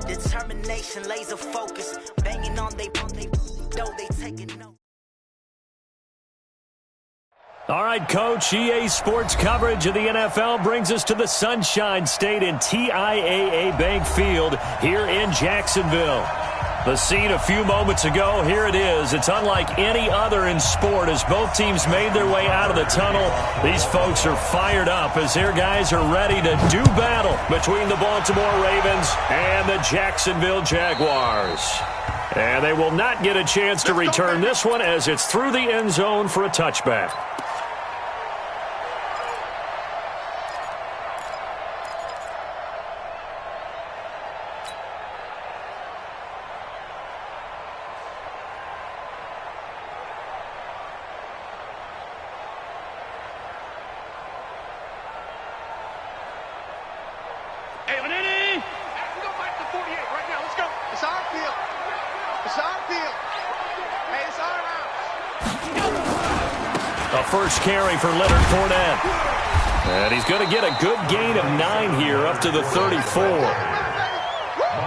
Determination, laser focus, banging on they know they taking note. All right, Coach, EA Sports coverage of the NFL brings us to the Sunshine State in TIAA Bank Field here in Jacksonville. The scene a few moments ago, here it is. It's unlike any other in sport as both teams made their way out of the tunnel. These folks are fired up as their guys are ready to do battle between the Baltimore Ravens and the Jacksonville Jaguars. And they will not get a chance to return this one as it's through the end zone for a touchback. First carry for Leonard Fournette. And he's going to get a good gain of 9 here up to the 34.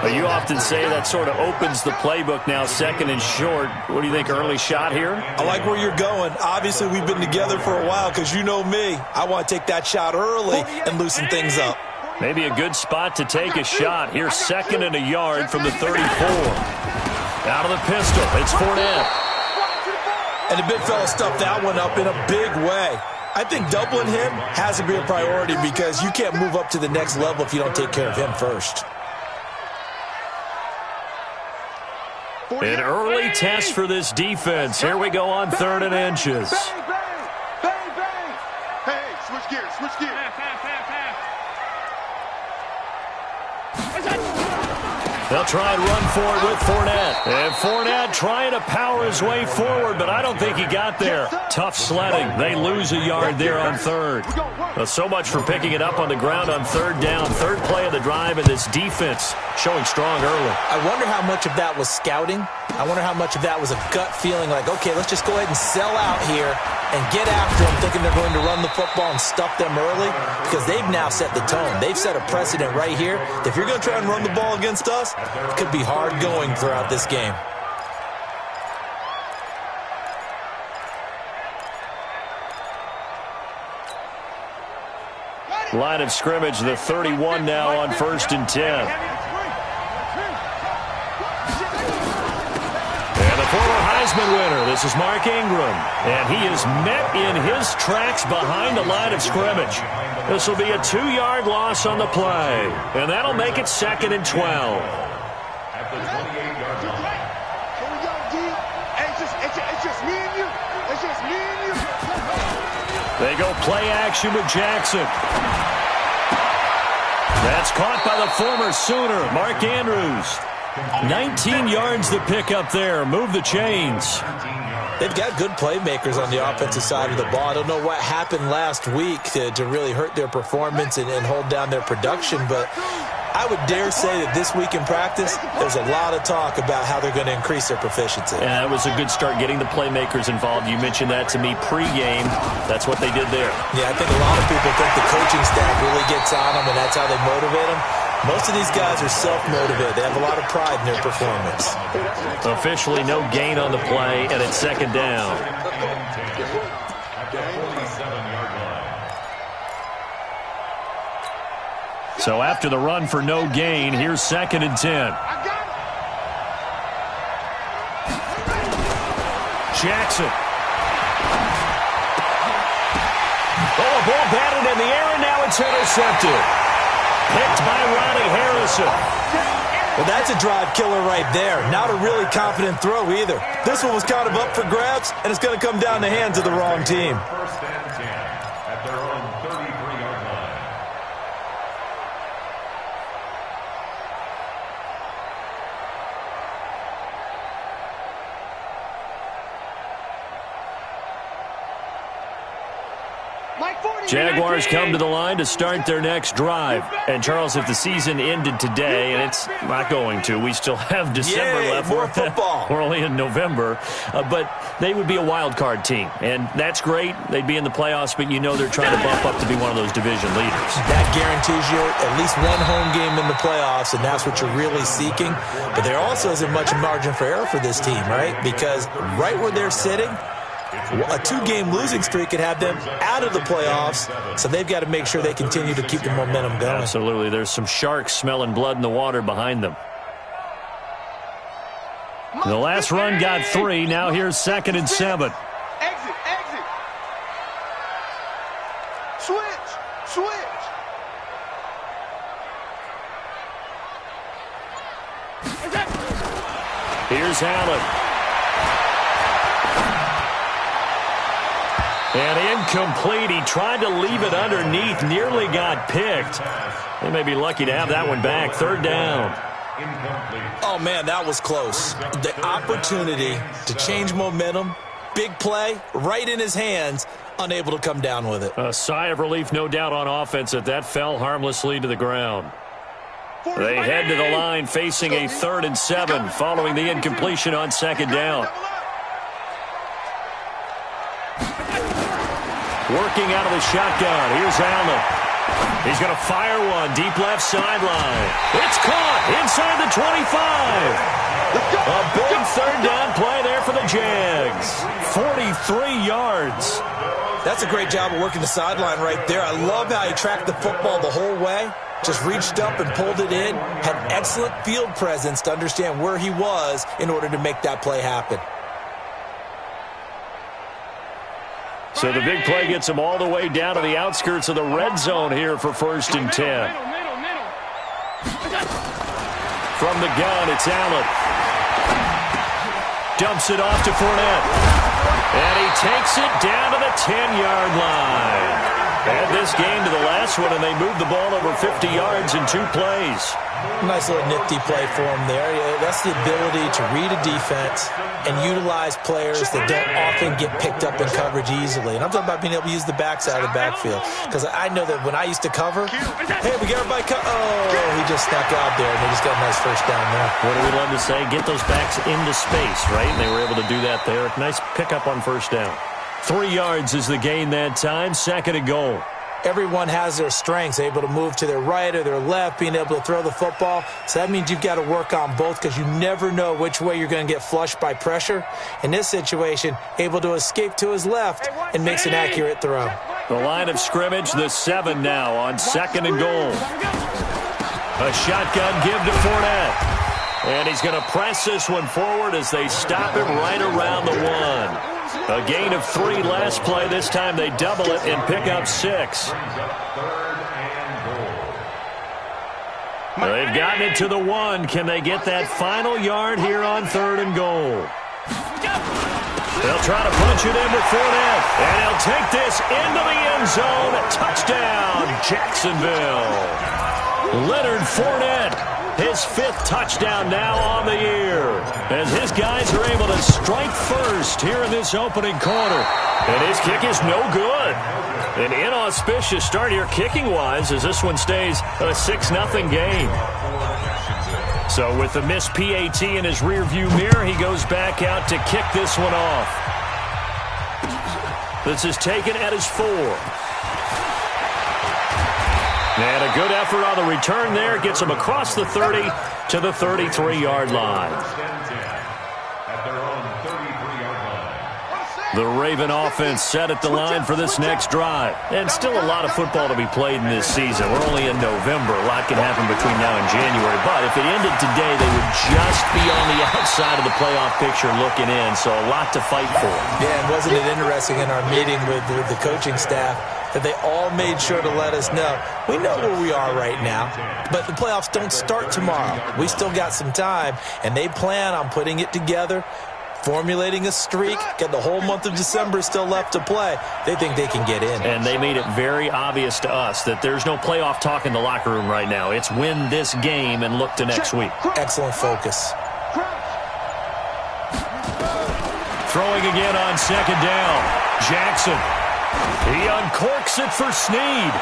But you often say that sort of opens the playbook now, second and short. What do you think, early shot here? I like where you're going. Obviously, we've been together for a while because you know me. I want to take that shot early and loosen things up. Maybe a good spot to take a shot. Here's second and a yard from the 34. Out of the pistol, it's Fournette. And the big fella stuffed that one up in a big way. I think doubling him has to be a priority because you can't move up to the next level if you don't take care of him first. An early test for this defense. Here we go on 3rd and inches. Bang, bang. Hey, switch gears, switch gears. They'll try and run for it with Fournette. And Fournette trying to power his way forward, but I don't think he got there. Tough sledding. They lose a yard there on 3rd. Well, so much for picking it up on the ground on 3rd down. 3rd play of the drive, and this defense showing strong early. I wonder how much of that was scouting. I wonder how much of that was a gut feeling like, okay, let's just go ahead and sell out here and get after them, thinking they're going to run the football and stuff them early, because they've now set the tone. They've set a precedent right here. If you're going to try and run the ball against us, it could be hard going throughout this game. Line of scrimmage, the 31 now on 1st and 10. Former Heisman winner, this is Mark Ingram, and he is met in his tracks behind the line of scrimmage. This will be a 2-yard loss on the play, and that'll make it 2nd and 12. At the 28-yard line. It's just me and you. It's just me and you. They go play action with Jackson. That's caught by the former Sooner, Mark Andrews. 19 yards to pick up there. Move the chains. They've got good playmakers on the offensive side of the ball. I don't know what happened last week to really hurt their performance and hold down their production, but I would dare say that this week in practice, there's a lot of talk about how they're going to increase their proficiency. Yeah, that was a good start getting the playmakers involved. You mentioned that to me pregame. That's what they did there. Yeah, I think a lot of people think the coaching staff really gets on them, and that's how they motivate them. Most of these guys are self-motivated. They have a lot of pride in their performance. Officially no gain on the play, and it's 2nd down. So after the run for no gain, here's 2nd and 10. Jackson. Oh, a ball batted in the air, and now it's intercepted. Picked by Ronnie Harrison. Well, that's a drive killer right there. Not a really confident throw either. This one was kind of up for grabs, and it's going to come down the hands of the wrong team. 1st and 10 at their own 33-yard line. Jaguars come to the line to start their next drive. And, Charles, if the season ended today, and it's not going to, we still have December left. More football. We're only in November. But they would be a wild card team. And that's great. They'd be in the playoffs, but you know they're trying to bump up to be one of those division leaders. That guarantees you at least one home game in the playoffs, and that's what you're really seeking. But there also isn't much margin for error for this team, right? Because right where they're sitting, a 2-game losing streak could have them out of the playoffs, so they've got to make sure they continue to keep the momentum going. Absolutely. There's some sharks smelling blood in the water behind them. The last run got 3. Now here's 2nd and 7. Exit. Switch. Here's Allen. And incomplete. He tried to leave it underneath. Nearly got picked. They may be lucky to have that one back. 3rd down. Oh, man, that was close. The opportunity to change momentum, big play, right in his hands, unable to come down with it. A sigh of relief, no doubt, on offense that fell harmlessly to the ground. They head to the line facing a 3rd and 7 following the incompletion on 2nd down. Working out of the shotgun. Here's Allen. He's going to fire one deep left sideline. It's caught inside the 25. A big 3rd down play there for the Jags. 43 yards. That's a great job of working the sideline right there. I love how he tracked the football the whole way. Just reached up and pulled it in. Had excellent field presence to understand where he was in order to make that play happen. So the big play gets him all the way down to the outskirts of the red zone here for 1st and 10. From the gun, it's Allen. Dumps it off to Fournette. And he takes it down to the 10-yard line. Add this game to the last one, and they moved the ball over 50 yards in 2 plays. Nice little nifty play for him there. That's the ability to read a defense and utilize players that don't often get picked up in coverage easily. And I'm talking about being able to use the backside of the backfield. Because I know that when I used to cover, hey, we get everybody he just snuck out there, and they just got a nice 1st down there. What do we love to say? Get those backs into space, right? And they were able to do that there. Nice pickup on 1st down. 3 yards is the gain that time. 2nd and goal. Everyone has their strengths, able to move to their right or their left, being able to throw the football. So that means you've got to work on both because you never know which way you're going to get flushed by pressure. In this situation, able to escape to his left and makes an accurate throw. The line of scrimmage, the 7 now on 2nd and goal. A shotgun give to Fournette. And he's going to press this one forward as they stop him right around the 1. A gain of 3 last play. This time they double it and pick up 6. They've gotten it to the 1. Can they get that final yard here on 3rd and goal? They'll try to punch it in with Fournette. And he'll take this into the end zone. Touchdown, Jacksonville. Leonard Fournette. His 5th touchdown now on the year. As his guys are able to strike first here in this opening quarter. And his kick is no good. An inauspicious start here kicking-wise as this one stays a 6-0 game. So with the missed PAT in his rearview mirror, he goes back out to kick this one off. This is taken at his 4. And a good effort on the return there. Gets him across the 30 to the 33-yard line. The Raven offense set at the line for this next drive. And still a lot of football to be played in this season. We're only in November. A lot can happen between now and January. But if it ended today, they would just be on the outside of the playoff picture looking in. So a lot to fight for. Yeah, and wasn't it interesting in our meeting with the coaching staff that they all made sure to let us know, we know where we are right now, but the playoffs don't start tomorrow. We still got some time, and they plan on putting it together, formulating a streak, get the whole month of December still left to play. They think they can get in. And they made it very obvious to us that there's no playoff talk in the locker room right now. It's win this game and look to next week. Excellent focus. Throwing again on 2nd down. Jackson. He uncorks it for Snead.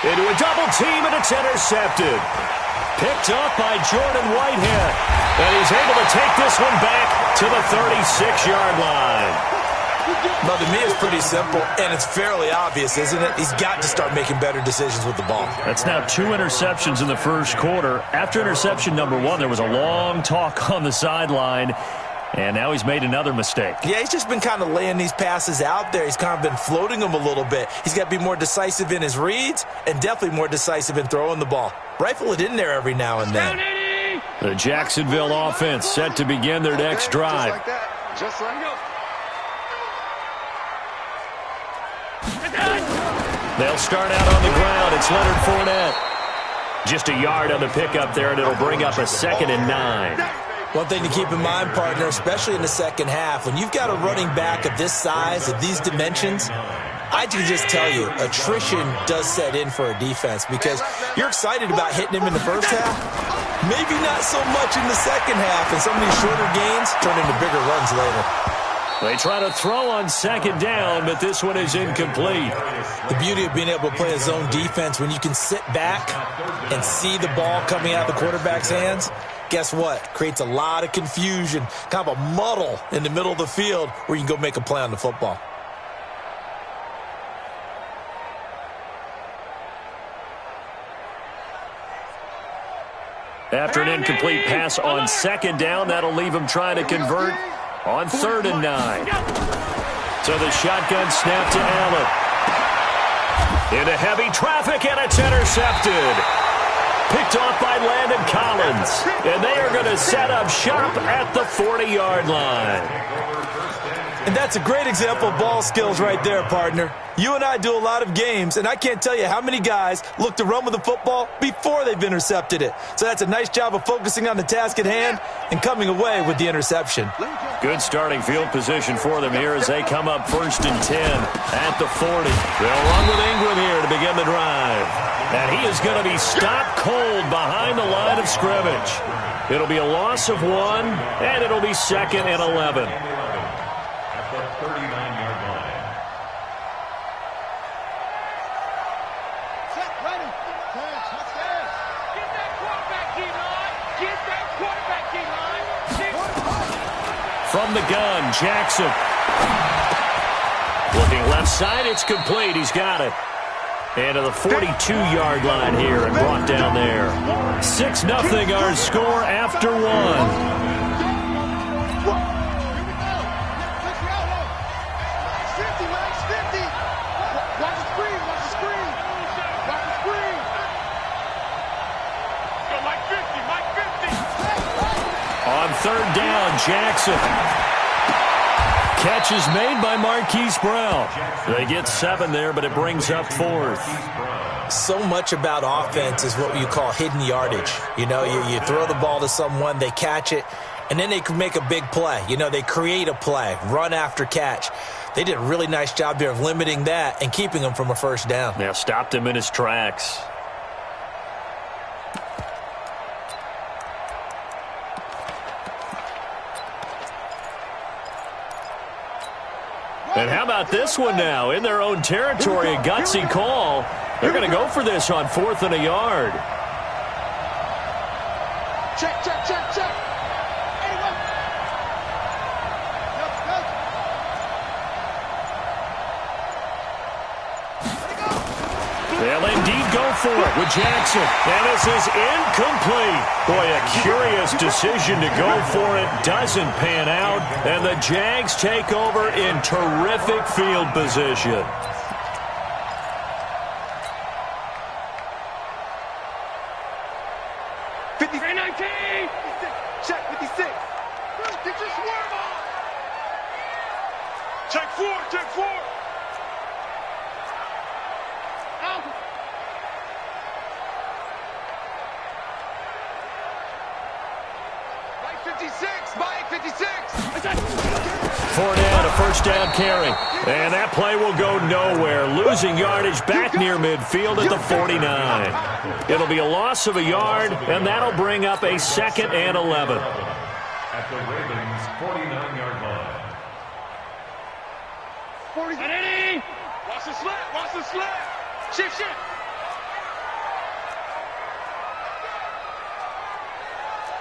Into a double team, and it's intercepted. Picked up by Jordan Whitehead. And he's able to take this one back to the 36-yard line. Well, to me, it's pretty simple, and it's fairly obvious, isn't it? He's got to start making better decisions with the ball. That's now 2 interceptions in the first quarter. After interception number 1, there was a long talk on the sideline, and now he's made another mistake. Yeah, he's just been kind of laying these passes out there. He's kind of been floating them a little bit. He's got to be more decisive in his reads and definitely more decisive in throwing the ball. Rifle it in there every now and then. The Jacksonville offense set to begin their next drive. Just like that. Just like that. They'll start out on the ground. It's Leonard Fournette. Just a yard on the pickup there, and it'll bring up a 2nd and 9. One thing to keep in mind, partner, especially in the second half, when you've got a running back of this size, of these dimensions, I can just tell you, attrition does set in for a defense because you're excited about hitting him in the first half. Maybe not so much in the second half, and some of these shorter gains turn into bigger runs later. They try to throw on 2nd down, but this one is incomplete. The beauty of being able to play a zone defense, when you can sit back and see the ball coming out of the quarterback's hands, guess what? Creates a lot of confusion, kind of a muddle in the middle of the field where you can go make a play on the football. After an incomplete pass on 2nd down, that'll leave him trying to convert on 3rd and 9. So the shotgun snap to Allen. Into heavy traffic, and it's intercepted. Picked off by Landon Collins. And they are going to set up shop at the 40-yard line. And that's a great example of ball skills right there, partner. You and I do a lot of games, and I can't tell you how many guys look to run with the football before they've intercepted it. So that's a nice job of focusing on the task at hand and coming away with the interception. Good starting field position for them here as they come up 1st and 10 at the 40. They'll run with Ingram here to begin the drive. And he is going to be stopped cold behind the line of scrimmage. It'll be a loss of 1, and it'll be 2nd and 11. At the 39-yard line. Check, ready. Touchdown. Get that quarterback D-line. Get that quarterback D-line. From the gun, Jackson. Looking left side, it's complete. He's got it. And to the 42-yard line here and brought down there. 6-0 our score after 1. On 3rd down, Jackson. Catch is made by Marquise Brown. They get 7 there, but it brings up 4th. So much about offense is what you call hidden yardage. You know, you throw the ball to someone, they catch it, and then they can make a big play. You know, they create a play, run after catch. They did a really nice job there of limiting that and keeping him from a 1st down. Now stopped him in his tracks. And how about this one now? In their own territory, a gutsy call. They're going to go for this on 4th and a yard. Check, check, check, check. They'll indeed go for it with Jackson. And this is incomplete. Boy, a curious decision to go for it. Doesn't pan out. And the Jags take over in terrific field position. Check 56. Get your swerve on. Check 4, check 4. Right 56, Mike 56. Fournette, a 1st down carry. And that play will go nowhere. Losing yardage back near midfield at the 49. It'll be a loss of a yard, and that'll bring up a 2nd and 11. At the Ravens' 49-yard line. Ready? Watch the slant. Watch the slant. Shift.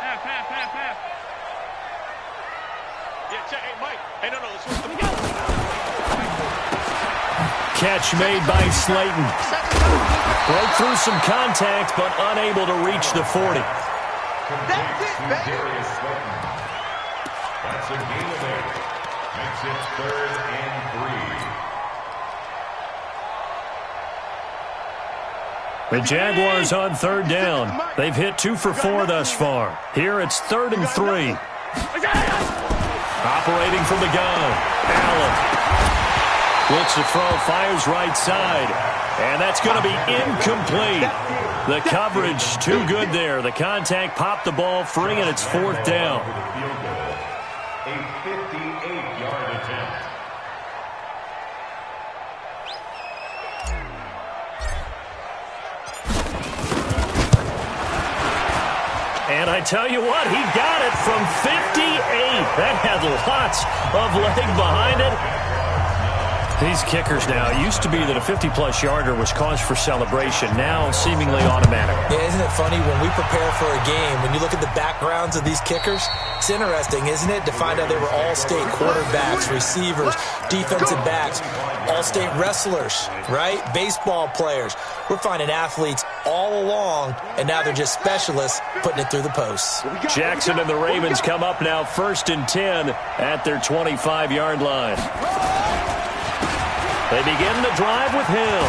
Half. Yeah, check. Hey, Mike. Hey, no. Let's switch the Catch made by Slayton. Broke through some contact, but unable to reach the 40. That's it, baby. That's a gain of 8. Makes it 3rd and 3. The Jaguars on 3rd down. They've hit 2 for 4 thus far. Here it's 3rd and 3. Operating from the gun, Allen. Looks to throw, fires right side. And that's going to be incomplete. The coverage too good there. The contact popped the ball free, and it's 4th down. A 58-yard attempt. And I tell you what, he got it from 58. That had lots of leg behind it. These kickers now, it used to be that a 50-plus yarder was cause for celebration, now seemingly automatic. Yeah, isn't it funny when we prepare for a game, when you look at the backgrounds of these kickers, it's interesting, isn't it, to find out they were all-state quarterbacks, receivers, defensive backs, all-state wrestlers, right? Baseball players. We're finding athletes all along, and now they're just specialists putting it through the posts. Jackson and the Ravens come up now 1st and 10 at their 25-yard line. They begin the drive with Hill.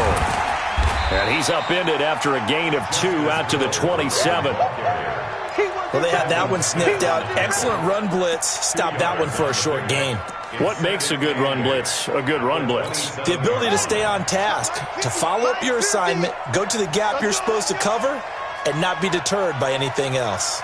And he's upended after a gain of 2 out to the 27. Well, they had that one sniffed out. Excellent run blitz. Stopped that one for a short gain. What makes a good run blitz a good run blitz? The ability to stay on task, to follow up your assignment, go to the gap you're supposed to cover, and not be deterred by anything else.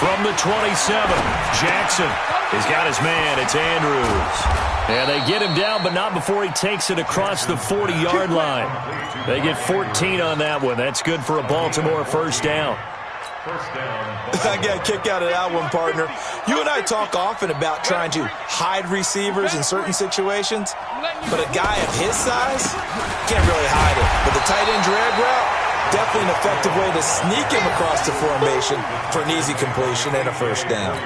From the 27, Jackson has got his man. It's Andrews. And they get him down, but not before he takes it across the 40-yard line. They get 14 on that one. That's good for a Baltimore 1st down. I got a kick out of that one, partner. You and I talk often about trying to hide receivers in certain situations, but a guy of his size can't really hide it. But the tight end drag route, definitely an effective way to sneak him across the formation for an easy completion and a 1st down.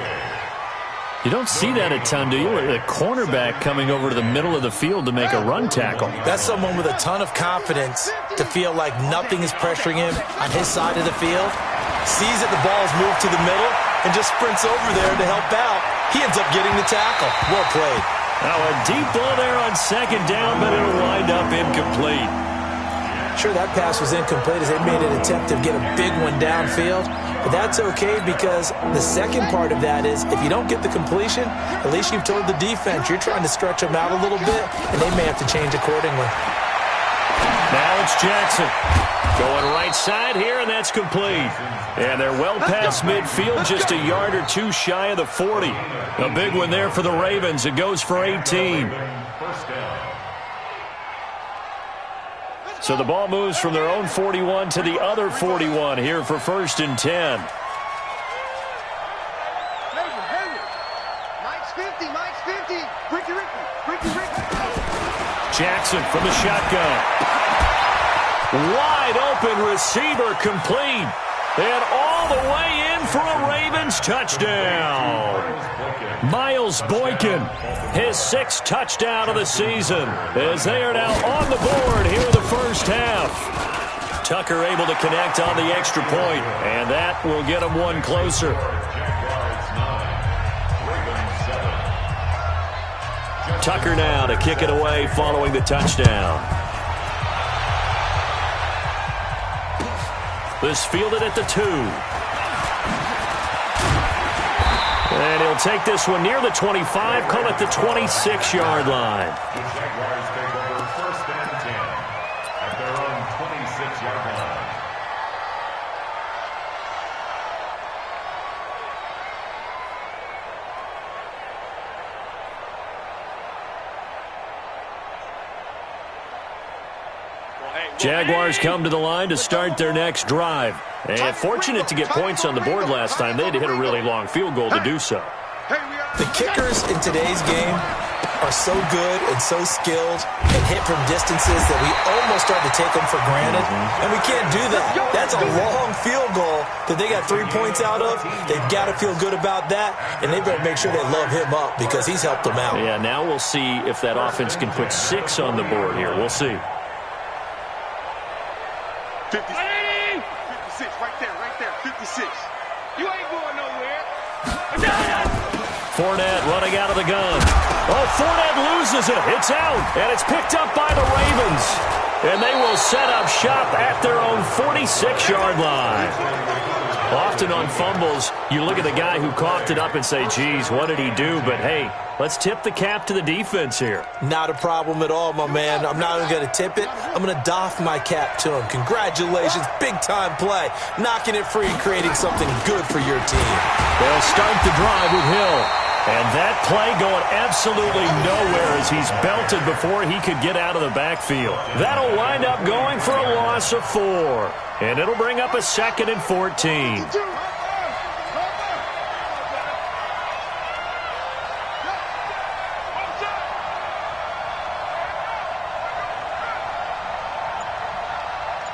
You don't see that a ton, do you? A cornerback coming over to the middle of the field to make a run tackle. That's someone with a ton of confidence to feel like nothing is pressuring him on his side of the field. Sees that the ball is moved to the middle and just sprints over there to help out. He ends up getting the tackle. Well played. Now a deep ball there on 2nd down, but it'll wind up incomplete. Sure, that pass was incomplete as they made an attempt to get a big one downfield. But that's okay because the second part of that is if you don't get the completion, at least you've told the defense you're trying to stretch them out a little bit, and they may have to change accordingly. Now it's Jackson. Going right side here, and that's complete. And they're well past midfield, just a yard or 2 shy of the 40. A big one there for the Ravens. It goes for 18. So the ball moves from their own 41 to the other 41 here for 1st and 10. Mike's 50. Ricky. Jackson from the shotgun. Wide open receiver complete. And all the way in for a Ravens touchdown. Miles Boykin, his 6th touchdown of the season, as they are now on the board here in the 1st half. Tucker able to connect on the extra point, and that will get him one closer. Tucker now to kick it away following the touchdown. This fielded at the 2. And he'll take this one near the 25, call it the 26-yard line. The Jaguars take over 1st and 10 at their own 26-yard line. Jaguars come to the line to start their next drive. And fortunate to get points on the board last time. They had to hit a really long field goal to do so. The kickers in today's game are so good and so skilled and hit from distances that we almost start to take them for granted. And we can't do that. That's a long field goal that they got 3 points out of. They've got to feel good about that, and they better make sure they love him up because he's helped them out. Yeah, now we'll see if that offense can put 6 on the board here. We'll see. 56, right there, 56. You ain't going nowhere. Fournette running out of the gun. Oh, Fournette loses it. It's out, and it's picked up by the Ravens. And they will set up shop at their own 46-yard line. Often on fumbles, you look at the guy who coughed it up and say, geez, what did he do? But, hey, let's tip the cap to the defense here. Not a problem at all, my man. I'm not even going to tip it. I'm going to doff my cap to him. Congratulations. Big-time play. Knocking it free and creating something good for your team. They'll start the drive with Hill. And that play going absolutely nowhere as he's belted before he could get out of the backfield. That'll wind up going for a loss of 4. And it'll bring up a 2nd and 14.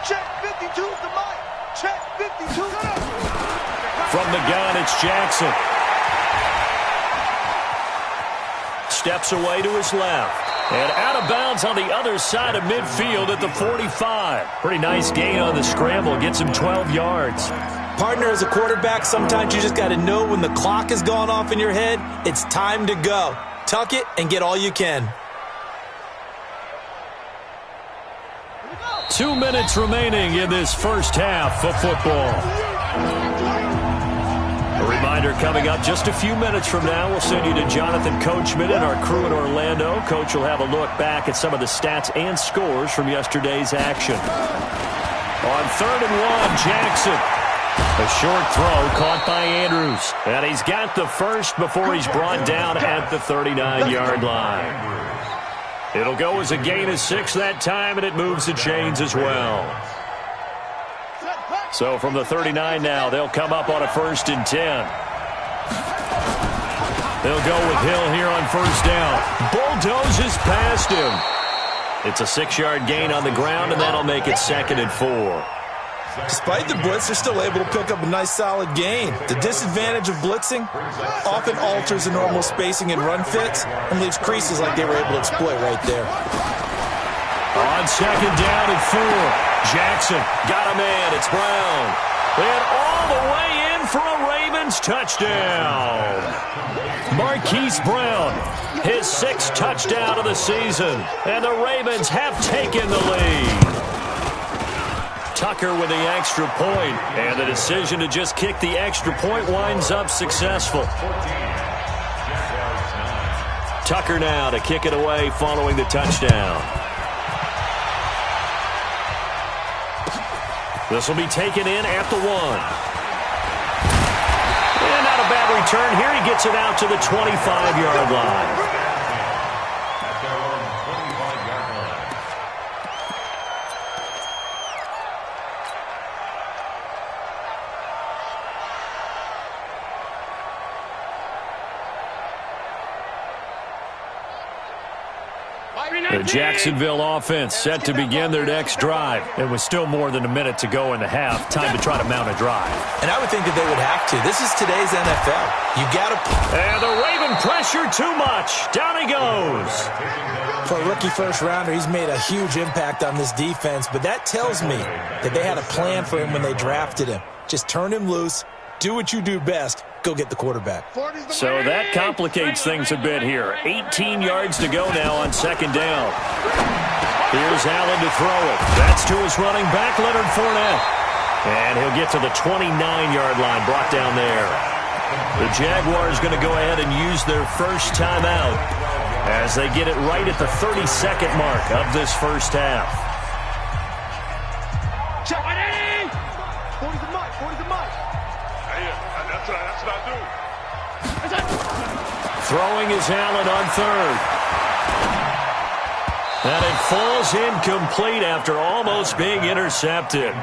Check 52 to Mike. Check 52. From the gun, it's Jackson. Steps away to his left. And out of bounds on the other side of midfield at the 45. Pretty nice gain on the scramble. Gets him 12 yards. Partner, as a quarterback, sometimes you just got to know when the clock has gone off in your head, it's time to go. Tuck it and get all you can. 2 minutes remaining in this first half of football. A reminder coming up just a few minutes from now. We'll send you to Jonathan Coachman and our crew in Orlando. Coach will have a look back at some of the stats and scores from yesterday's action. On 3rd and 1, Jackson. A short throw caught by Andrews. And he's got the first before he's brought down at the 39-yard line. It'll go as a gain of 6 that time, and it moves the chains as well. So from the 39 now, they'll come up on a 1st and 10. They'll go with Hill here on 1st down. Bulldozes past him. It's a 6-yard gain on the ground, and that'll make it 2nd and 4. Despite the blitz, they're still able to pick up a nice solid gain. The disadvantage of blitzing often alters the normal spacing and run fits and leaves creases like they were able to exploit right there. On 2nd down and 4. Jackson got a man. It's Brown. And all the way in for a Ravens touchdown. Marquise Brown, his 6th touchdown of the season. And the Ravens have taken the lead. Tucker with the extra point, and the decision to just kick the extra point winds up successful. Tucker now to kick it away following the touchdown. This will be taken in at the 1. And not a bad return here. He gets it out to the 25-yard line. The Jacksonville offense set to begin their next drive. It was still more than a minute to go in the half. Time to try to mount a drive. And I would think that they would have to. This is today's NFL. You got to. And the Raven pressure too much. Down he goes. For a rookie first-rounder, he's made a huge impact on this defense. But that tells me that they had a plan for him when they drafted him. Just turn him loose. Do what you do best. Go get the quarterback. So that complicates things a bit here. 18 yards to go now on 2nd down. Here's Allen to throw it. That's to his running back, Leonard Fournette. And he'll get to the 29-yard line, brought down there. The Jaguars going to go ahead and use their first timeout as they get it right at the 32nd mark of this first half. Check. 40 to Mike. 40 to Mike. That's what I do. Throwing is Allen on 3rd. And it falls incomplete after almost being intercepted.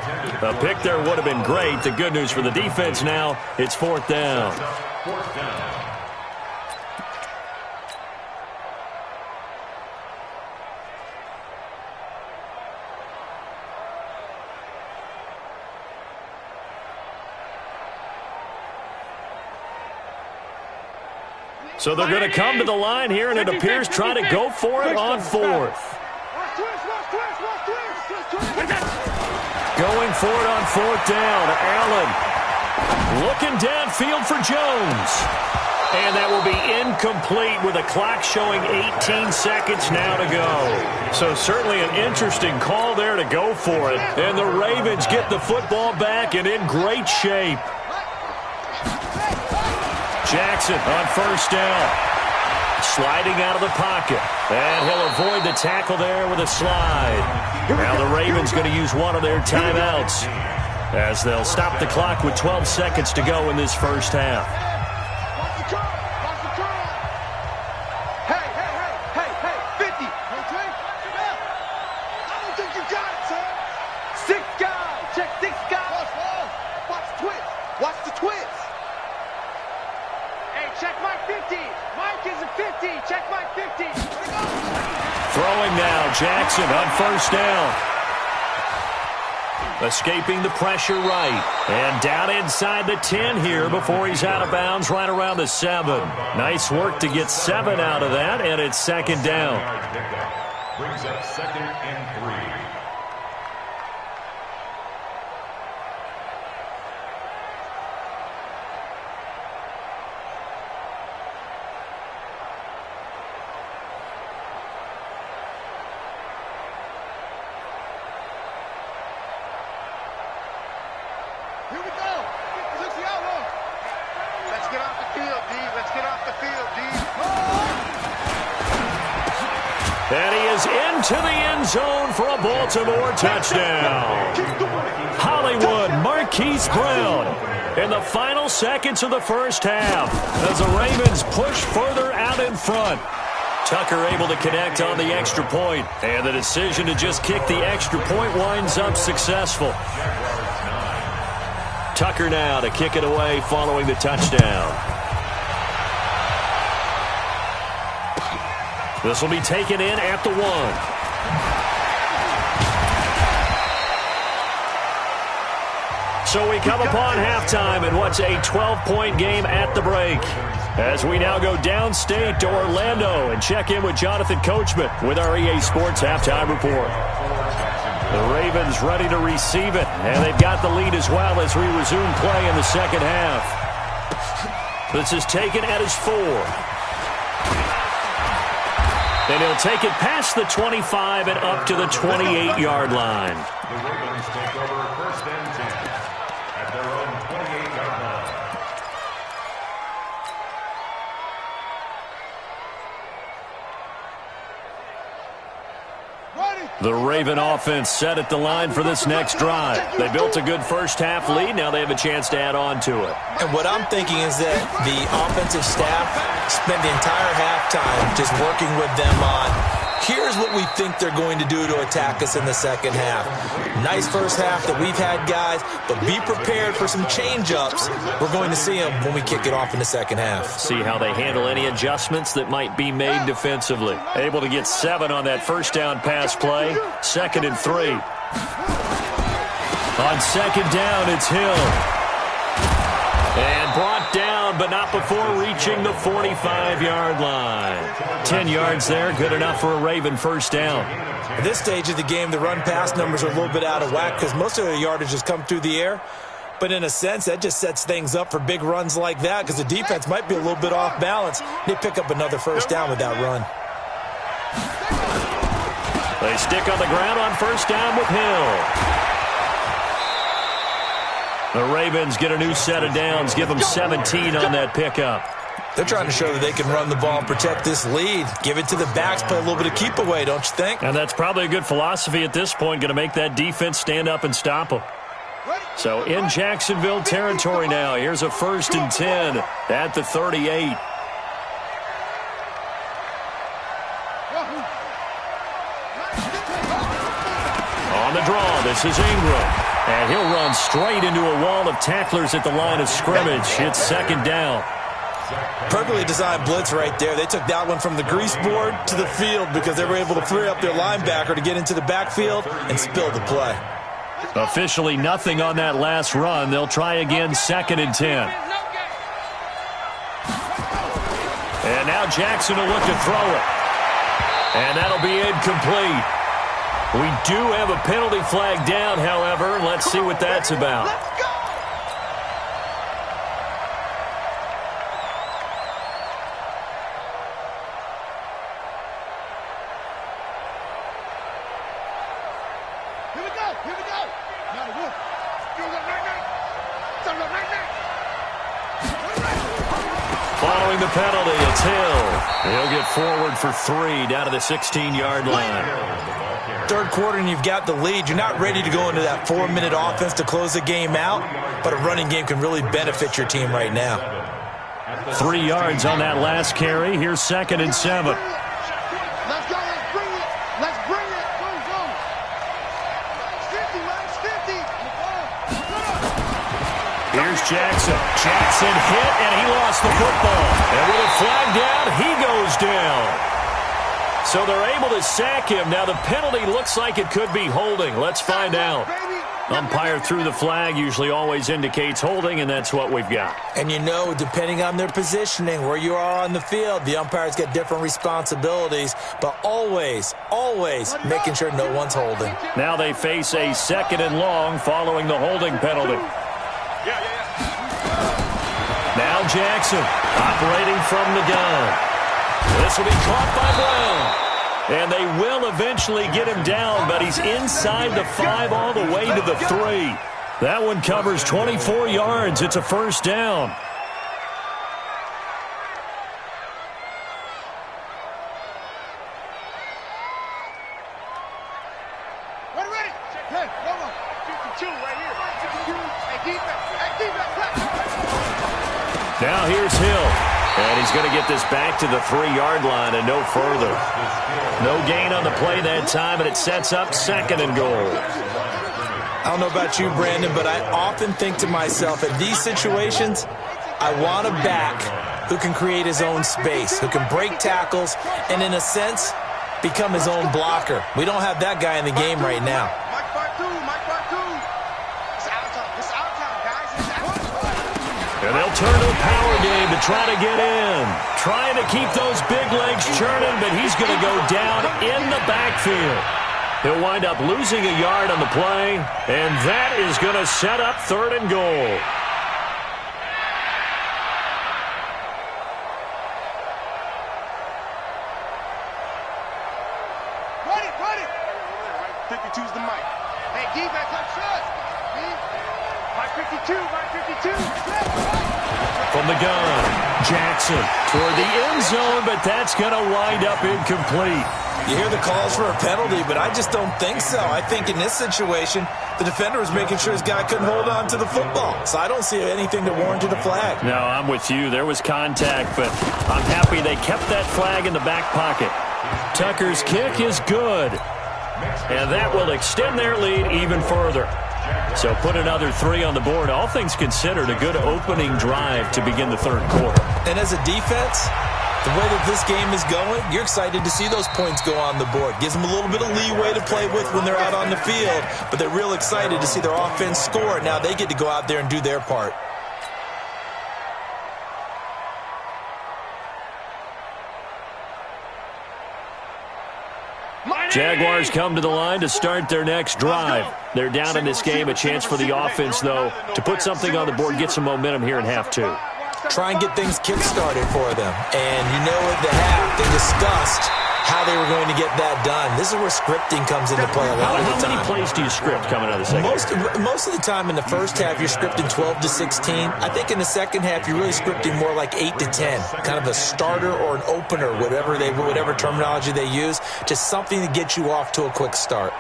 A pick there would have been great. The good news for the defense now, it's 4th down. So they're going to come to the line here, and it appears trying to go for it on 4th. Going for it on 4th down. Allen looking downfield for Jones. And that will be incomplete with a clock showing 18 seconds now to go. So certainly an interesting call there to go for it. And the Ravens get the football back and in great shape. Jackson on 1st down. Sliding out of the pocket. And he'll avoid the tackle there with a slide. Now the Ravens going to use one of their timeouts as they'll stop the clock with 12 seconds to go in this first half. Hey, 50. I don't think you got it, sir. 6 guys. Check 6 guys. Watch the twist. Watch the twist. Hey, check my 50. Mike is a 50. Check my 50. Throwing now, Jackson on 1st down. Escaping the pressure right. And down inside the 10 here before he's out of bounds right around the 7. Nice work to get 7 out of that, and it's 2nd down. Brings up 2nd and 3. Here we go. Let's see how long. Let's get off the field, D. Let's get off the field, D. And he is into the end zone for a Baltimore touchdown. Hollywood Marquise Brown in the final seconds of the first half as the Ravens push further out in front. Tucker able to connect on the extra point, and the decision to just kick the extra point winds up successful. Tucker now to kick it away following the touchdown. This will be taken in at the 1. So we come upon halftime in what's a 12-point game at the break. As we now go downstate to Orlando and check in with Jonathan Coachman with our EA Sports Halftime Report. The Ravens ready to receive it, and they've got the lead as well as we resume play in the second half. This is taken at his 4. And he'll take it past the 25 and up to the 28-yard line. The Ravens take over 1st and 10 at their own 28-yard line. The Raven offense set at the line for this next drive. They built a good first half lead. Now they have a chance to add on to it. And what I'm thinking is that the offensive staff spent the entire halftime just working with them on, here's what we think they're going to do to attack us in the second half. Nice first half that we've had, guys, but be prepared for some change-ups. We're going to see them when we kick it off in the second half. See how they handle any adjustments that might be made defensively. Able to get 7 on that first down pass play. 2nd and 3. On 2nd down, it's Hill. And brought down, but not before reaching the 45-yard line. 10 yards there, good enough for a Raven first down. At this stage of the game, the run-pass numbers are a little bit out of whack because most of the yardage has come through the air. But in a sense, that just sets things up for big runs like that because the defense might be a little bit off balance. They pick up another first down with that run. They stick on the ground on first down with Hill. The Ravens get a new set of downs, give them 17 on that pickup. They're trying to show that they can run the ball and protect this lead. Give it to the backs, play a little bit of keep away, don't you think? And that's probably a good philosophy at this point, going to make that defense stand up and stop them. So in Jacksonville territory now, here's a 1st and 10 at the 38. This is Ingram. And he'll run straight into a wall of tacklers at the line of scrimmage. It's second down. Perfectly designed blitz right there. They took that one from the grease board to the field because they were able to free up their linebacker to get into the backfield and spill the play. Officially nothing on that last run. They'll try again, 2nd and 10. And now Jackson will look to throw it. And that'll be incomplete. We do have a penalty flag down, however. Let's see what that's about. Let's go! Here we go! Here we go! Now the wolf. Following the penalty, it's Hill. He'll get forward for 3 down to the 16-yard line. Third quarter and you've got the lead. You're not ready to go into that 4-minute offense to close the game out, but a running game can really benefit your team right now. 3 yards on that last carry. Here's 2nd and 7. Let's go, let's bring it. Let's bring it. Go, go. 50, 50. Here's Jackson. Jackson hit, and he lost the football. And with a flag down, he goes down. So they're able to sack him. Now the penalty looks like it could be holding. Let's find out. Umpire threw the flag, usually always indicates holding, and that's what we've got. And you know, depending on their positioning, where you are on the field, the umpires get different responsibilities, but always, always making sure no one's holding. Now they face a 2nd and long following the holding penalty. Now Jackson operating from the gun. This will be caught by Brown. And they will eventually get him down, but he's inside the 5 all the way to the 3. That one covers 24 yards. It's a first down. Ready. Hey, one more. 52 right here. 52. Hey, defense. Now here's Hill. And he's going to get this back to the 3-yard line and no further. No gain on the play that time, and it sets up 2nd and goal. I don't know about you, Brandon, but I often think to myself, in these situations, I want a back who can create his own space, who can break tackles, and in a sense, become his own blocker. We don't have that guy in the game right now. Mike 5-2. It's our time, guys. It's our time. And they'll turn to a power game to try to get in. Trying to keep those big legs churning, but he's going to go down in the backfield. He'll wind up losing a yard on the play, and that is going to set up 3rd and goal. Ready. 52's the mic. Hey, defense, let's trust. Mike 52. From the gun, Jackson toward the end zone, but that's going to wind up incomplete. You hear the calls for a penalty, but I just don't think so. I think in this situation, the defender was making sure his guy couldn't hold on to the football. So I don't see anything to warrant a flag. No, I'm with you. There was contact, but I'm happy they kept that flag in the back pocket. Tucker's kick is good, and that will extend their lead even further. So put another 3 on the board. All things considered, a good opening drive to begin the 3rd quarter. And as a defense, the way that this game is going, you're excited to see those points go on the board. Gives them a little bit of leeway to play with when they're out on the field, but they're real excited to see their offense score. Now they get to go out there and do their part. Jaguars come to the line to start their next drive. They're down in this game. A chance for the offense, though, to put something on the board, get some momentum here in half 2. Try and get things kick-started for them. And you know at the half, they discussed how they were going to get that done. This is where scripting comes into play a lot of the time. How many plays do you script coming out of the second? Most of the time in the first half, you're scripting 12 to 16. I think in the second half, you're really scripting more like 8 to 10. Kind of a starter or an opener, whatever terminology they use. Just something to get you off to a quick start.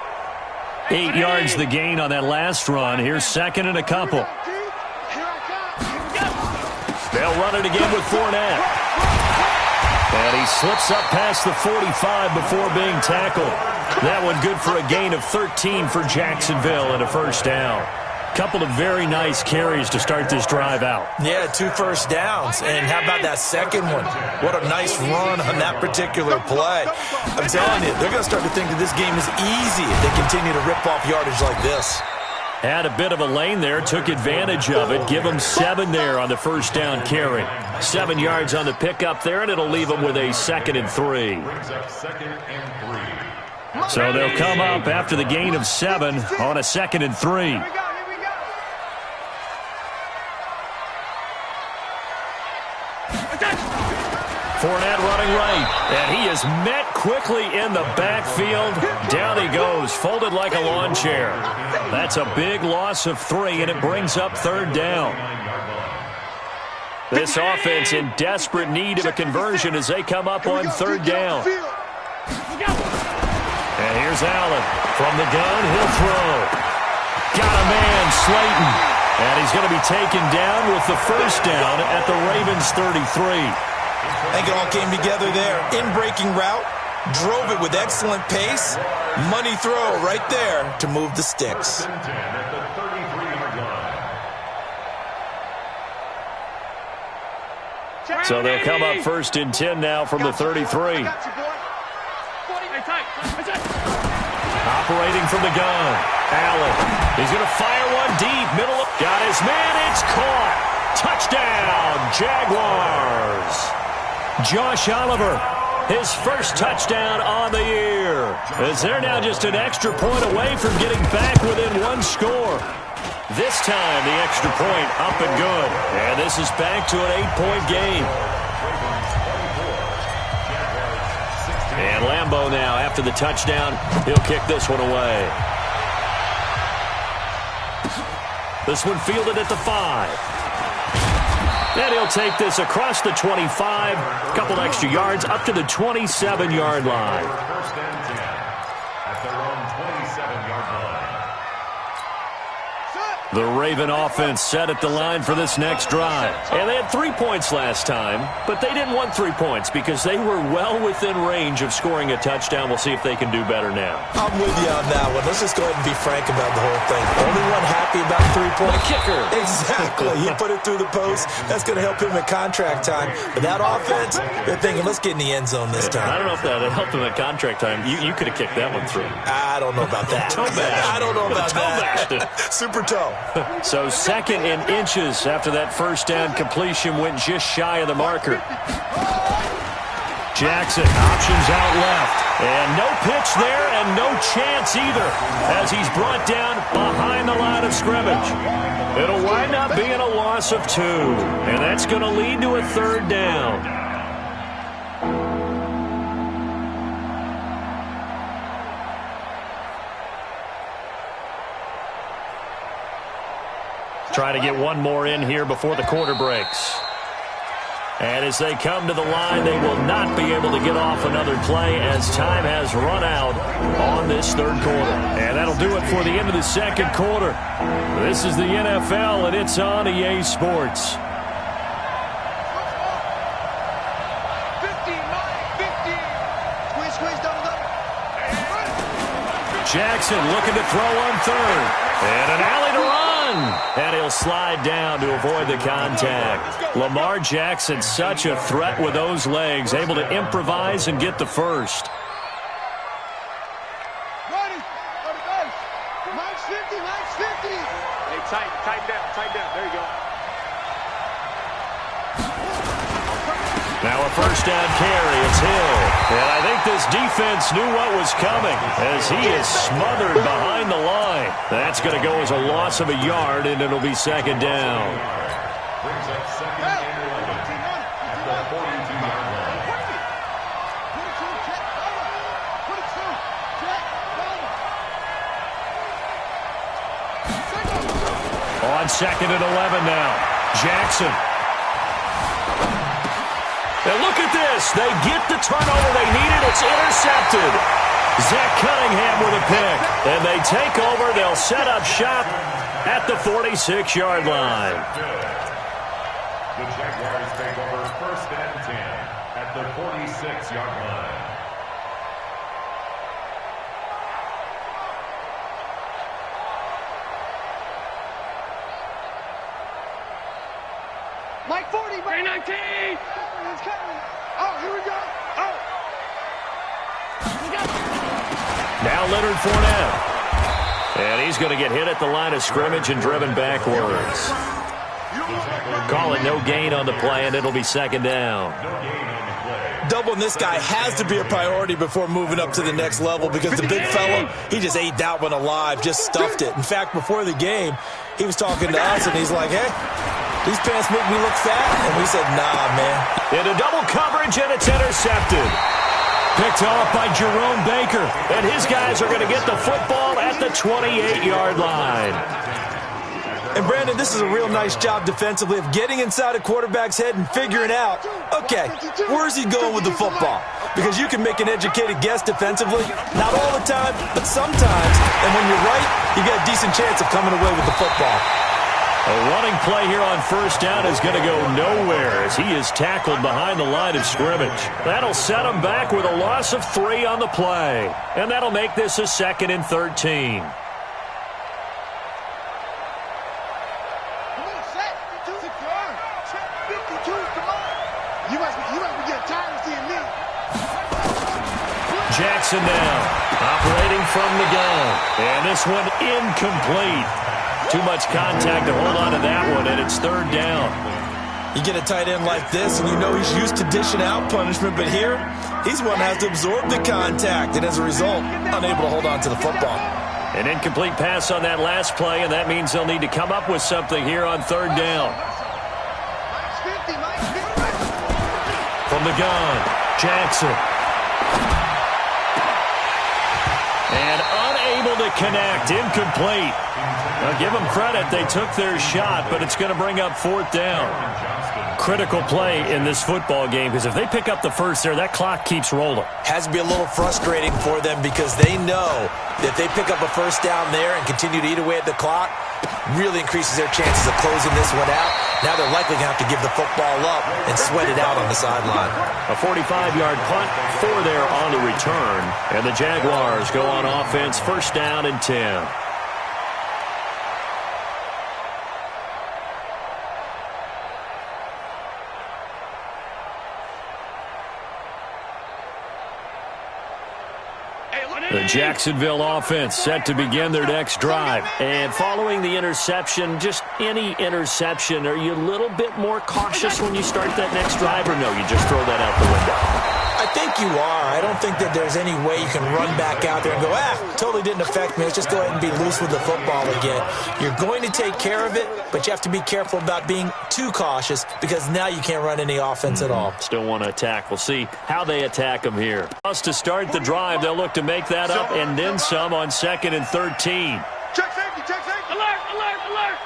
8 yards the gain on that last run. Here's 2nd and a couple. They'll run it again with Fournette. And he slips up past the 45 before being tackled. That one good for a gain of 13 for Jacksonville and a first down. Couple of very nice carries to start this drive out. Yeah, 2 first downs. And how about that second one? What a nice run on that particular play. I'm telling you, they're going to start to think that this game is easy if they continue to rip off yardage like this. Had a bit of a lane there, took advantage of it. Give him 7 there on the first down carry. 7 yards on the pickup there, and it'll leave him with a 2nd and 3. So they'll come up after the gain of 7 on a 2nd and 3. Fournette running right, and he is met quickly in the backfield. Down he goes, folded like a lawn chair. That's a big loss of 3, and it brings up 3rd down. This offense in desperate need of a conversion as they come up on 3rd down. And here's Allen. From the gun, he'll throw. Got a man, Slayton. And he's going to be taken down with the first down at the Ravens 33. I think it all came together there. In-breaking route, drove it with excellent pace. Money throw right there to move the sticks. So they'll come up 1st and 10 now from the 33. Operating from the gun. Allen. He's going to fire one deep. Middle. Got his man. It's caught. Touchdown, Jaguars. Josh Oliver, his first touchdown on the year. As they're now just an extra point away from getting back within 1 score. This time, the extra point up and good. And this is back to an 8-point game. And Lambeau now, after the touchdown, he'll kick this one away. This one fielded at the 5. And he'll take this across the 25. A couple extra yards up to the 27-yard line. First and 10 at their own 27-yard line. The Raven offense set at the line for this next drive. And they had 3 points last time, but they didn't want 3 points because they were well within range of scoring a touchdown. We'll see if they can do better now. I'm with you on that one. Let's just go ahead and be frank about the whole thing. Only one happy about 3-point. Kicker. Exactly. He put it through the post. That's going to help him at contract time. But that offense, they're thinking, let's get in the end zone this time. I don't know if that helped him at contract time. You could have kicked that one through. I don't know about that. Toe bash. I don't know about that. Super toe. So 2nd in inches after that first down completion went just shy of the marker. Jackson options out left. And no pitch there and no chance either as he's brought down behind the line of scrimmage. It'll wind up being a loss of 2. And that's going to lead to a 3rd down. Try to get one more in here before the quarter breaks. And as they come to the line, they will not be able to get off another play as time has run out on this 3rd quarter. And that'll do it for the end of the 2nd quarter. This is the NFL, and it's on EA Sports. 50. Jackson looking to throw on 3rd. And an alley to run. And he'll slide down to avoid the contact. Lamar Jackson, such a threat with those legs, able to improvise and get the first. Ready. Max 50. Hey, tighten down. There you go. Now a first down carry. It's Hill. And I think this defense knew what was coming as he is smothered behind the line. That's going to go as a loss of a yard, and it'll be 2nd down. Brings up 2nd and 11 at the 42-yard line. On 2nd and 11 now. Jackson. And look at this. They get the turnover they needed. It's intercepted. Zach Cunningham with a pick. And they take over. They'll set up shop at the 46-yard line. The Jaguars take over 1st and 10 at the the 46-yard line. Mike 40, Mike 19. It's coming. Oh, here we go. Oh. Now Leonard Fournette. And he's going to get hit at the line of scrimmage and driven backwards. Call it no gain on the play, and it'll be second down. Doubling this guy has to be a priority before moving up to the next level because the big fella, he just ate that one alive, just stuffed it. In fact, before the game, he was talking to us, and he's like, hey, these pants make me look fat. And we said, nah, man. Into double coverage, and it's intercepted. Picked off by Jerome Baker. And his guys are going to get the football at the 28-yard line. And, Brandon, this is a real nice job defensively of getting inside a quarterback's head and figuring out, okay, where's he going with the football? Because you can make an educated guess defensively. Not all the time, but sometimes. And when you're right, you got a decent chance of coming away with the football. A running play here on first down is going to go nowhere as he is tackled behind the line of scrimmage. That'll set him back with a loss of 3 on the play. And that'll make this a 2nd and 13. Jackson now, operating from the gun. And this one incomplete. Too much contact to hold on to that one, and it's 3rd down. You get a tight end like this, and you know he's used to dishing out punishment, but here, he's one that has to absorb the contact, and as a result, unable to hold on to the football. An incomplete pass on that last play, and that means they'll need to come up with something here on 3rd down. From the gun, Jackson. And unable to connect, incomplete. Now, give them credit. They took their shot, but it's going to bring up 4th down. Critical play in this football game because if they pick up the first there, that clock keeps rolling. Has to be a little frustrating for them because they know that if they pick up a first down there and continue to eat away at the clock, really increases their chances of closing this one out. Now they're likely going to have to give the football up and sweat it out on the sideline. A 45-yard punt, 4 there on the return. And the Jaguars go on offense, 1st down and 10. The Jacksonville offense set to begin their next drive. And following the interception, just any interception, are you a little bit more cautious when you start that next drive, or no, you just throw that out the window? I think you are. I don't think that there's any way you can run back out there and go, totally didn't affect me. Let's just go ahead and be loose with the football again. You're going to take care of it, but you have to be careful about being too cautious because now you can't run any offense at all. Still want to attack. We'll see how they attack them here. To start the drive, they'll look to make that up and then some on 2nd and 13. Check safety, check safety. Alert, alert, alert.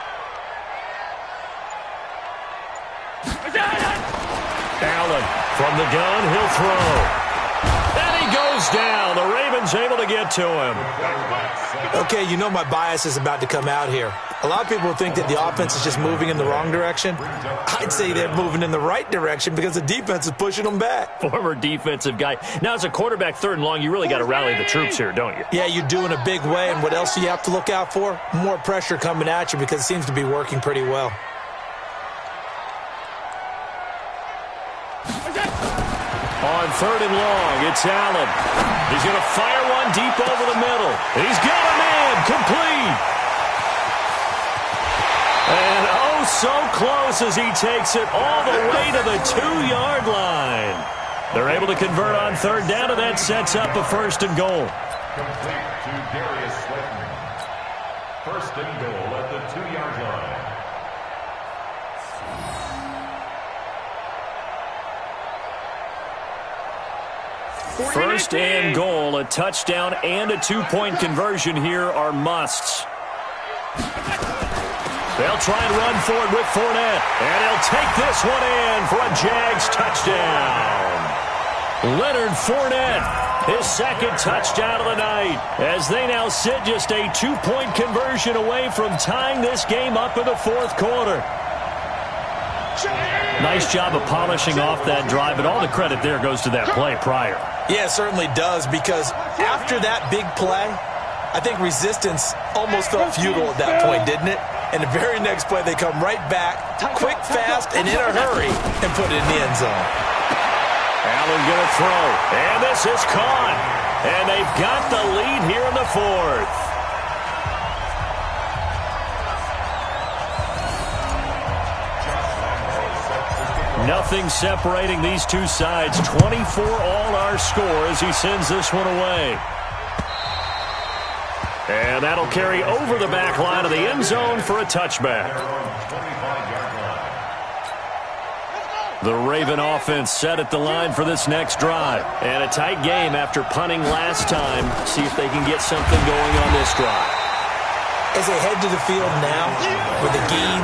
Allen from the gun, he'll throw. And he goes down. The Ravens able to get to him. Okay, you know my bias is about to come out here. A lot of people think that the offense is just moving in the wrong direction. I'd say they're moving in the right direction because the defense is pushing them back. Former defensive guy. Now, as a quarterback, 3rd and long, you really got to rally the troops here, don't you? Yeah, you do in a big way. And what else do you have to look out for? More pressure coming at you because it seems to be working pretty well. On 3rd and long, it's Allen. He's going to fire one deep over the middle. He's got a man complete. And oh, so close as he takes it all the way to the 2-yard line. They're able to convert on 3rd down, and that sets up a 1st and goal. Complete to Darius Slayton. 1st and goal at the 2-yard line. First and goal, a touchdown and a 2-point conversion here are musts. They'll try and run for it with Fournette, and he'll take this one in for a Jags touchdown. Leonard Fournette, his 2nd touchdown of the night, as they now sit just a 2-point conversion away from tying this game up in the 4th quarter. Nice job of polishing off that drive, but all the credit there goes to that play prior. Yeah, it certainly does, because after that big play, I think resistance almost felt futile at that point, didn't it? And the very next play, they come right back, quick, fast, and in a hurry, and put it in the end zone. Allen going to throw, and this is caught. And they've got the lead here in the fourth. Nothing separating these two sides. 24 all our score as he sends this one away. And that'll carry over the back line of the end zone for a touchback. The Raven offense set at the line for this next drive. And a tight game after punting last time. See if they can get something going on this drive. As they head to the field now, with the game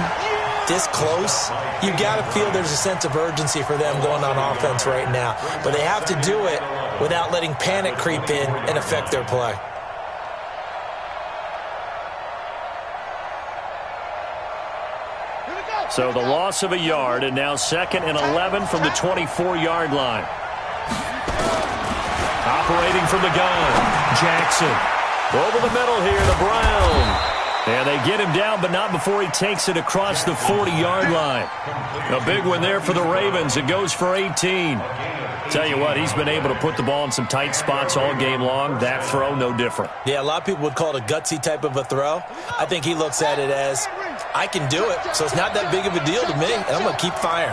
this close, you got to feel there's a sense of urgency for them going on offense right now. But they have to do it without letting panic creep in and affect their play. So the loss of a yard, and now 2nd and 11 from the 24-yard line. Operating from the gun, Jackson. Over the middle here to Brown. And they get him down, but not before he takes it across the 40-yard line. A big one there for the Ravens. It goes for 18. Tell you what, he's been able to put the ball in some tight spots all game long. That throw, no different. Yeah, a lot of people would call it a gutsy type of a throw. I think he looks at it as, I can do it, so it's not that big of a deal to me, and I'm going to keep firing.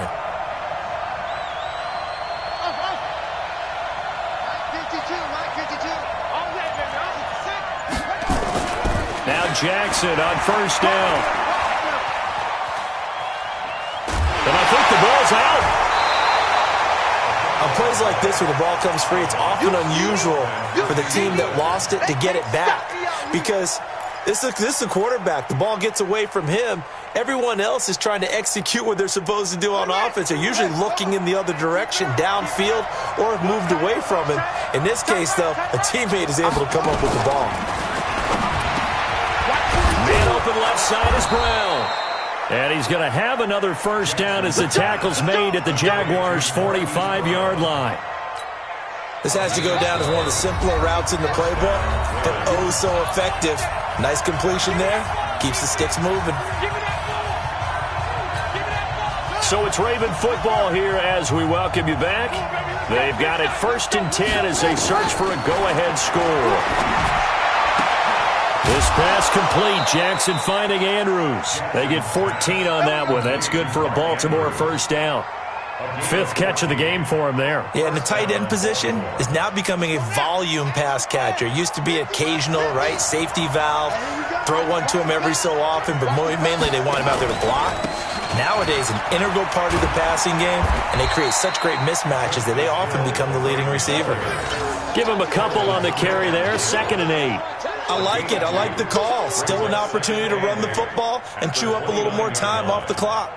Now Jackson on first down. And I think the ball's out. On plays like this where the ball comes free, it's often unusual for the team that lost it to get it back. Because this is a quarterback. The ball gets away from him. Everyone else is trying to execute what they're supposed to do on offense. They're usually looking in the other direction, downfield, or have moved away from him. In this case, though, a teammate is able to come up with the ball. Man open left side is Brown. And he's going to have another first down as the tackle's made at the Jaguars' 45-yard line. This has to go down as one of the simpler routes in the playbook, but oh so effective. Nice completion there. Keeps the sticks moving. So it's Raven football here as we welcome you back. They've got it 1st and 10 as they search for a go-ahead score. This pass complete. Jackson finding Andrews. They get 14 on that one. That's good for a Baltimore first down. 5th catch of the game for him there. Yeah, and the tight end position is now becoming a volume pass catcher. Used to be occasional, right? Safety valve. Throw one to him every so often, but mainly they want him out there to block. Nowadays, an integral part of the passing game, and they create such great mismatches that they often become the leading receiver. Give him a couple on the carry there. 2nd and 8. I like it. I like the call. Still an opportunity to run the football and chew up a little more time off the clock.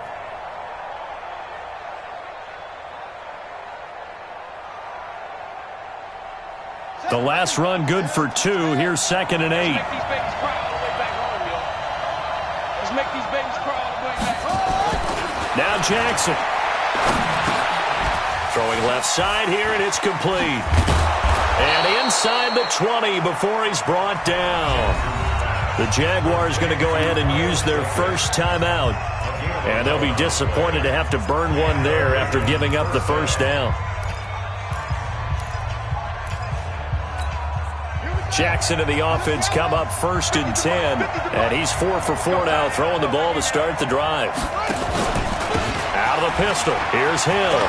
The last run good for 2. Here's 2nd and 8. Let's make these babies crawl all the way back. Now Jackson. Throwing left side here, and it's complete. And inside the 20 before he's brought down. The Jaguars going to go ahead and use their first timeout. And they'll be disappointed to have to burn one there after giving up the first down. Jackson and the offense come up 1st and 10. And he's 4 for 4 now, throwing the ball to start the drive. Out of the pistol. Here's Hill.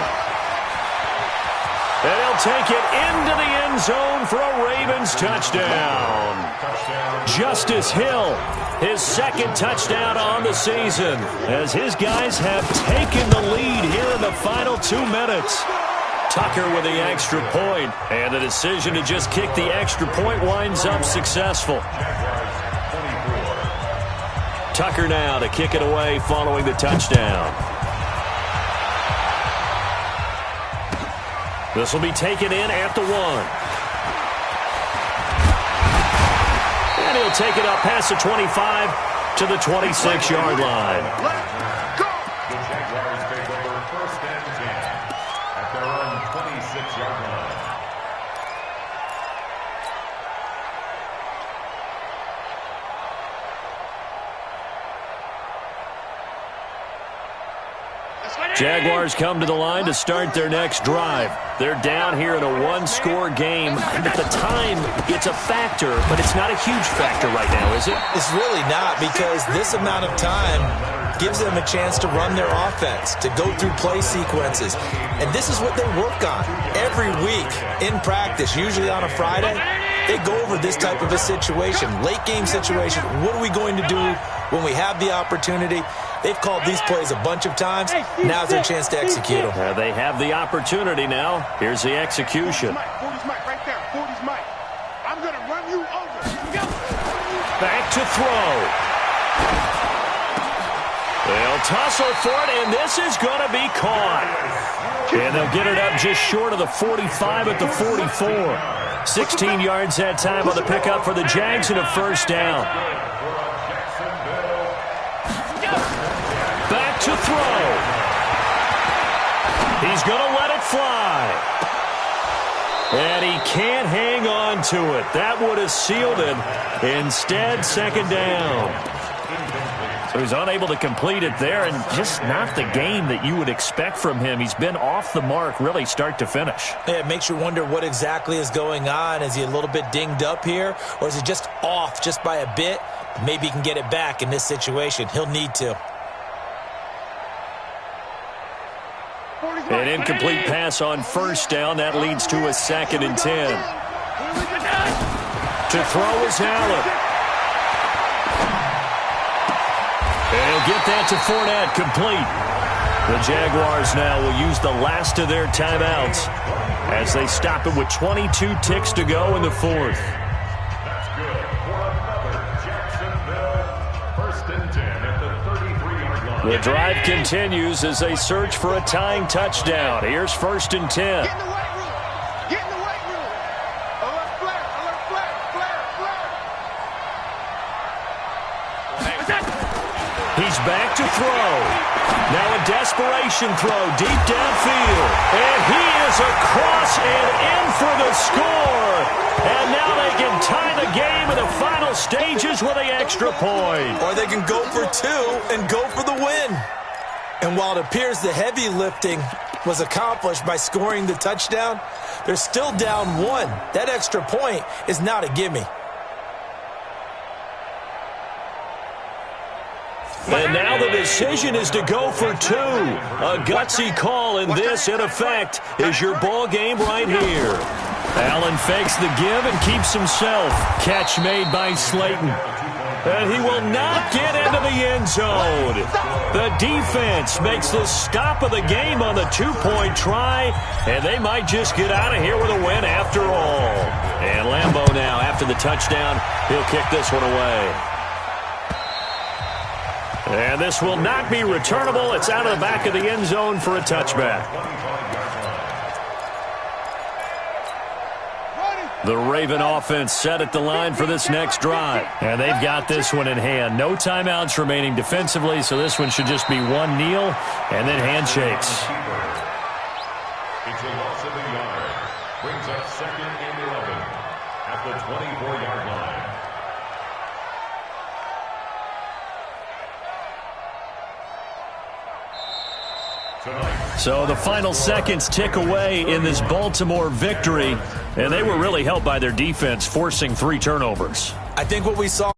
And he'll take it into the end zone for a Ravens touchdown. Justice Hill, his 2nd touchdown on the season, as his guys have taken the lead here in the final 2 minutes. Tucker with the extra point, and the decision to just kick the extra point winds up successful. Tucker now to kick it away following the touchdown. This will be taken in at the 1. And he'll take it up past the 25 to the 26-yard line. 26-yard line. Jaguars come to the line to start their next drive. They're down here in a one-score game. At the time, it's a factor, but it's not a huge factor right now, is it? It's really not, because this amount of time gives them a chance to run their offense, to go through play sequences. And this is what they work on every week in practice, usually on a Friday. They go over this type of a situation, late game situation. What are we going to do when we have the opportunity? They've called these plays a bunch of times. Now's their chance to execute them. They have the opportunity now. Here's the execution. 40's Mike right there. 40's Mike. I'm going to run you over. Back to throw. They'll tussle for it, and this is going to be caught. And they'll get it up just short of the 45 at the 44. 16 yards that time on the pickup for the Jags and a first down. Back to throw. He's going to let it fly. And he can't hang on to it. That would have sealed it. Instead, second down. So he's unable to complete it there, and just not the game that you would expect from him. He's been off the mark really start to finish. Yeah, it makes you wonder what exactly is going on. Is he a little bit dinged up here, or is he just off just by a bit? Maybe he can get it back in this situation. He'll need to. An incomplete pass on first down. That leads to a 2nd and 10. To throw is Allen. And he'll get that to Fournette, complete. The Jaguars now will use the last of their timeouts as they stop it with 22 ticks to go in the fourth. That's good for another Jacksonville. 1st and 10 at the 33-yard line. The drive continues as they search for a tying touchdown. Here's 1st and 10. Get in the weight room. Get in the weight room. Alert flare. Alert flare. Flare. Flare. He's back to throw. Now a desperation throw deep downfield. And he is across and in for the score. And now they can tie the game in the final stages with the extra point. Or they can go for 2 and go for the win. And while it appears the heavy lifting was accomplished by scoring the touchdown, they're still down 1. That extra point is not a gimme. And now the decision is to go for 2. A gutsy call, and this, in effect, is your ball game right here. Allen fakes the give and keeps himself. Catch made by Slayton. And he will not get into the end zone. The defense makes the stop of the game on the 2-point try, and they might just get out of here with a win after all. And Lambeau now, after the touchdown, he'll kick this one away. And this will not be returnable. It's out of the back of the end zone for a touchback. The Raven offense set at the line for this next drive. And they've got this one in hand. No timeouts remaining defensively, so this one should just be one kneel and then handshakes. It's a loss of a yard. Brings up 2nd and 11 at the 24-yard line. So the final seconds tick away in this Baltimore victory, and they were really helped by their defense forcing 3 turnovers. I think what we saw